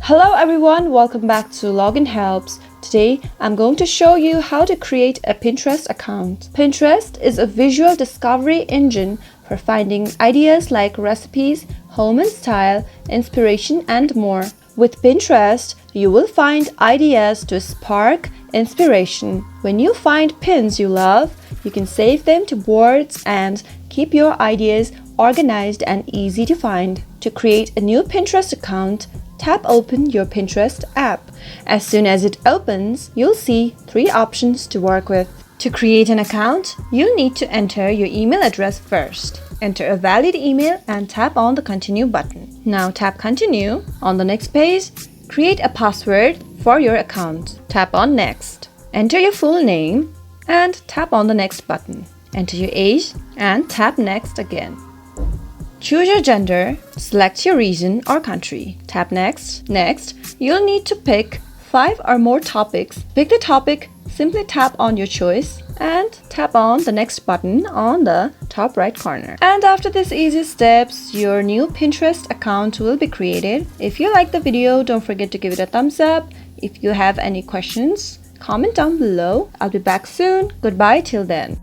Hello everyone, welcome back to Login Helps. Today I'm going to show you how to create a Pinterest account. Pinterest is a visual discovery engine for finding ideas like recipes, home and style, inspiration and more. With Pinterest, you will find ideas to spark inspiration. When you find pins you love, you can save them to boards and keep your ideas organized and easy to find. To create a new Pinterest account, tap open your Pinterest app. As soon as it opens, you'll see 3 options to work with. To create an account, you'll need to enter your email address first. Enter a valid email and tap on the Continue button. Now tap Continue. On the next page, create a password for your account. Tap on Next. Enter your full name and tap on the Next button. Enter your age and tap Next again. Choose your gender, select your region or country. Tap Next. Next, you'll need to pick 5 or more topics. Pick the topic, simply tap on your choice and tap on the Next button on the top right corner. And after these easy steps, your new Pinterest account will be created. If you like the video, don't forget to give it a thumbs up. If you have any questions, comment down below. I'll be back soon. Goodbye till then.